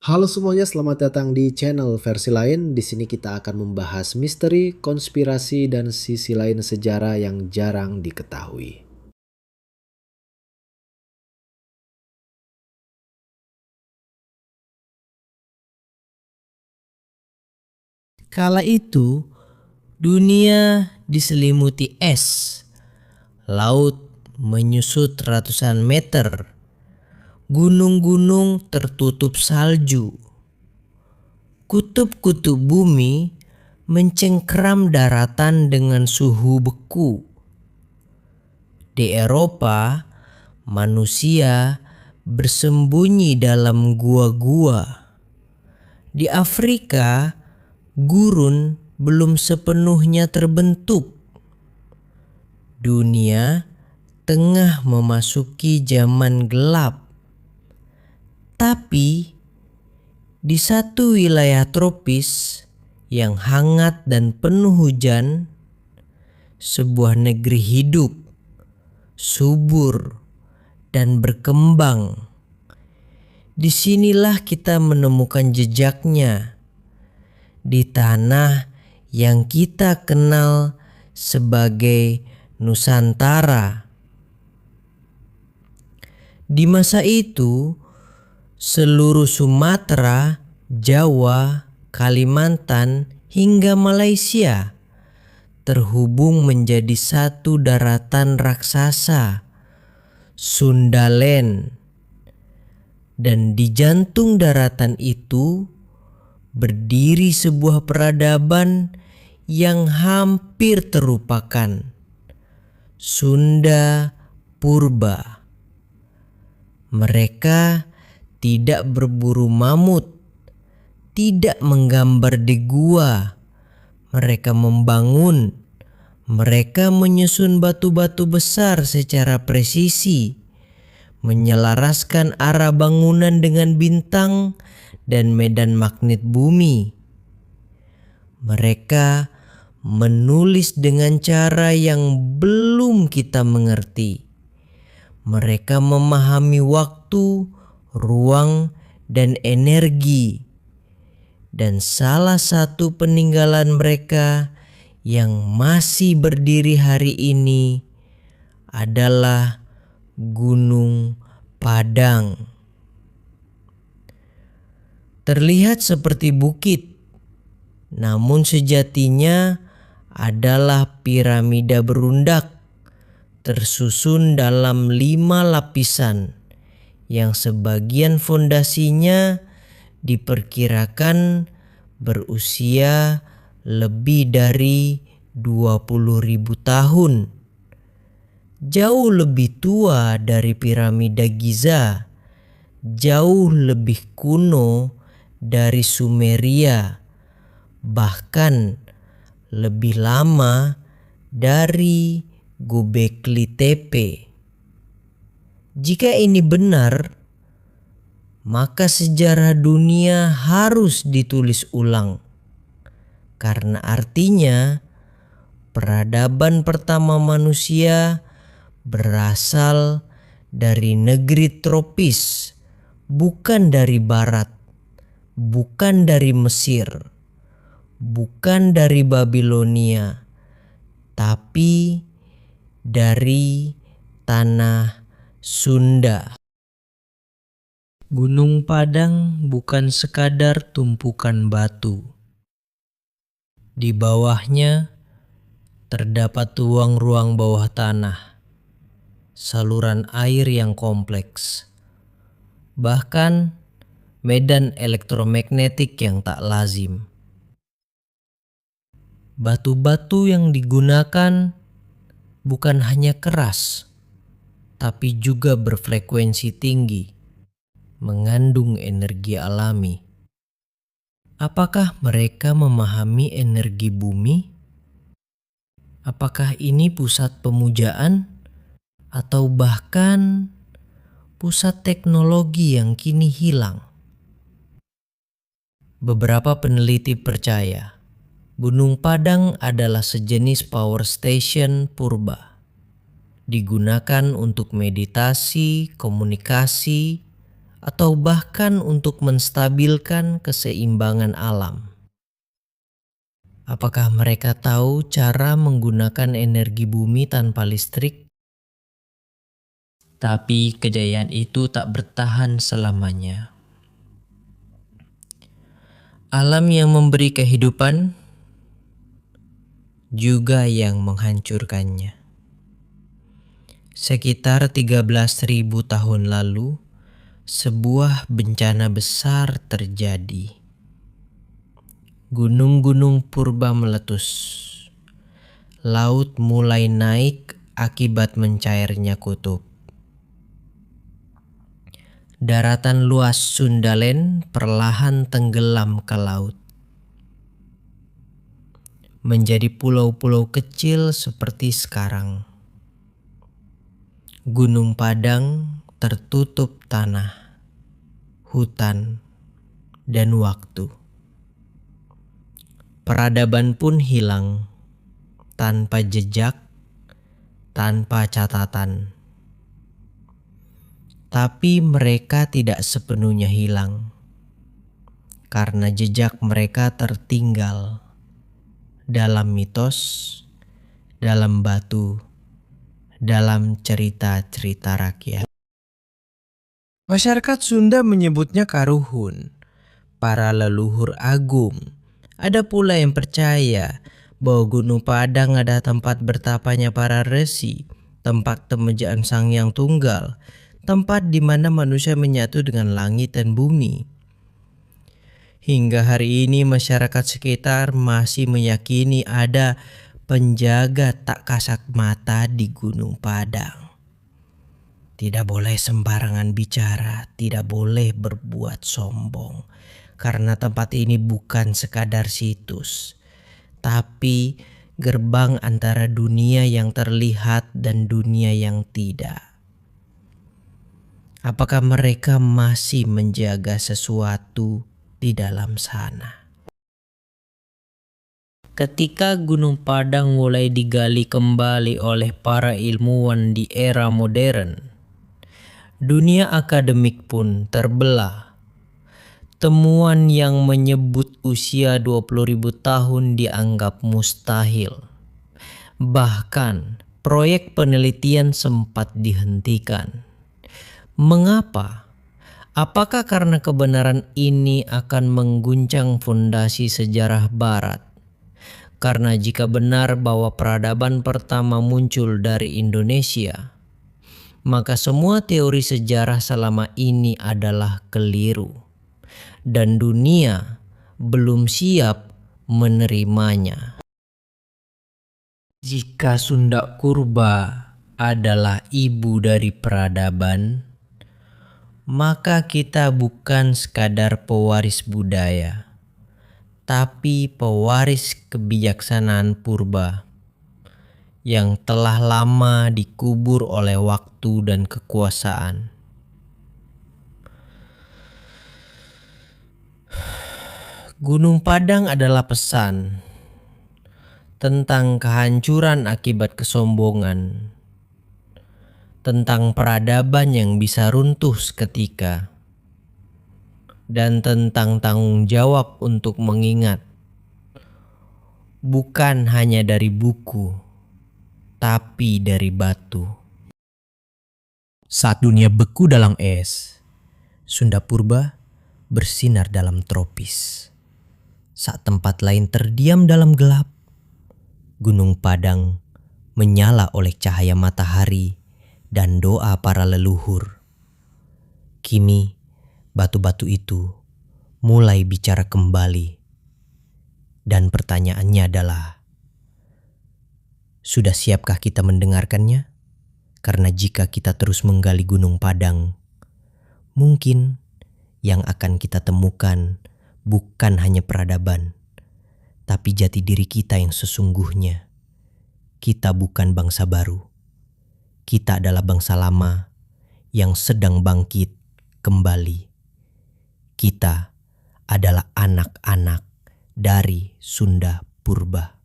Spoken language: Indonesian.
Halo semuanya, selamat datang di channel versi lain. Di sini kita akan membahas misteri, konspirasi, dan sisi lain sejarah yang jarang diketahui. Kala itu, dunia diselimuti es. Laut menyusut ratusan meter. Gunung-gunung tertutup salju. Kutub-kutub bumi mencengkeram daratan dengan suhu beku. Di Eropa, manusia bersembunyi dalam gua-gua. Di Afrika, gurun belum sepenuhnya terbentuk. Dunia tengah memasuki zaman gelap. Tapi di satu wilayah tropis yang hangat dan penuh hujan, sebuah negeri hidup, subur, dan berkembang. Disinilah kita menemukan jejaknya di tanah yang kita kenal sebagai Nusantara. Di masa itu, seluruh Sumatera, Jawa, Kalimantan, hingga Malaysia terhubung menjadi satu daratan raksasa, Sundaland. Dan di jantung daratan itu berdiri sebuah peradaban yang hampir terlupakan, Sunda Purba. Mereka tidak berburu mamut, tidak menggambar di gua. Mereka membangun, mereka menyusun batu-batu besar secara presisi, menyelaraskan arah bangunan dengan bintang dan medan magnet bumi. Mereka menulis dengan cara yang belum kita mengerti. Mereka memahami waktu, ruang, dan energi. Dan salah satu peninggalan mereka yang masih berdiri hari ini adalah Gunung Padang. Terlihat seperti bukit, namun sejatinya adalah piramida berundak tersusun dalam 5 lapisan yang sebagian fondasinya diperkirakan berusia lebih dari 20.000 tahun. Jauh lebih tua dari piramida Giza, jauh lebih kuno dari Sumeria, bahkan lebih lama dari Göbekli Tepe. Jika ini benar, maka sejarah dunia harus ditulis ulang, karena artinya peradaban pertama manusia berasal dari negeri tropis, bukan dari barat, bukan dari Mesir, bukan dari Babilonia, tapi dari tanah Sunda. Gunung Padang bukan sekadar tumpukan batu. Di bawahnya terdapat ruang-ruang bawah tanah, saluran air yang kompleks, bahkan medan elektromagnetik yang tak lazim. Batu-batu yang digunakan bukan hanya keras, tapi juga berfrekuensi tinggi, mengandung energi alami. Apakah mereka memahami energi bumi? Apakah ini pusat pemujaan atau bahkan pusat teknologi yang kini hilang? Beberapa peneliti percaya Gunung Padang adalah sejenis power station purba. Digunakan untuk meditasi, komunikasi, atau bahkan untuk menstabilkan keseimbangan alam. Apakah mereka tahu cara menggunakan energi bumi tanpa listrik? Tapi kejayaan itu tak bertahan selamanya. Alam yang memberi kehidupan juga yang menghancurkannya. Sekitar 13.000 tahun lalu, sebuah bencana besar terjadi. Gunung-gunung purba meletus. Laut mulai naik akibat mencairnya kutub. Daratan luas Sundaland perlahan tenggelam ke laut. Menjadi pulau-pulau kecil seperti sekarang. Gunung Padang tertutup tanah, hutan, dan waktu. Peradaban pun hilang, tanpa jejak, tanpa catatan. Tapi mereka tidak sepenuhnya hilang, karena jejak mereka tertinggal dalam mitos, dalam batu, dalam cerita-cerita rakyat. Masyarakat Sunda menyebutnya Karuhun, para leluhur agung. Ada pula yang percaya bahwa Gunung Padang ada tempat bertapanya para resi, tempat temujaan Sang Hyang Tunggal, tempat di mana manusia menyatu dengan langit dan bumi. Hingga hari ini masyarakat sekitar masih meyakini ada penjaga tak kasat mata di Gunung Padang. Tidak boleh sembarangan bicara, tidak boleh berbuat sombong. Karena tempat ini bukan sekadar situs, tapi gerbang antara dunia yang terlihat dan dunia yang tidak. Apakah mereka masih menjaga sesuatu di dalam sana? Ketika Gunung Padang mulai digali kembali oleh para ilmuwan di era modern, dunia akademik pun terbelah. Temuan yang menyebut usia 20.000 tahun dianggap mustahil. Bahkan proyek penelitian sempat dihentikan. Mengapa? Apakah karena kebenaran ini akan mengguncang fondasi sejarah Barat? Karena jika benar bahwa peradaban pertama muncul dari Indonesia, maka semua teori sejarah selama ini adalah keliru. Dan dunia belum siap menerimanya. Jika Sunda Purba adalah ibu dari peradaban, maka kita bukan sekadar pewaris budaya, tapi pewaris kebijaksanaan purba yang telah lama dikubur oleh waktu dan kekuasaan. Gunung Padang adalah pesan tentang kehancuran akibat kesombongan, tentang peradaban yang bisa runtuh seketika, dan tentang tanggung jawab untuk mengingat, bukan hanya dari buku, tapi dari batu. Saat dunia beku dalam es, Sunda Purba bersinar dalam tropis. Saat tempat lain terdiam dalam gelap, Gunung Padang menyala oleh cahaya matahari dan doa para leluhur. Kini batu-batu itu mulai bicara kembali. Dan pertanyaannya adalah, sudah siapkah kita mendengarkannya? Karena jika kita terus menggali Gunung Padang, mungkin yang akan kita temukan bukan hanya peradaban, tapi jati diri kita yang sesungguhnya. Kita bukan bangsa baru. Kita adalah bangsa lama yang sedang bangkit kembali. Kita adalah anak-anak dari Sunda Purba.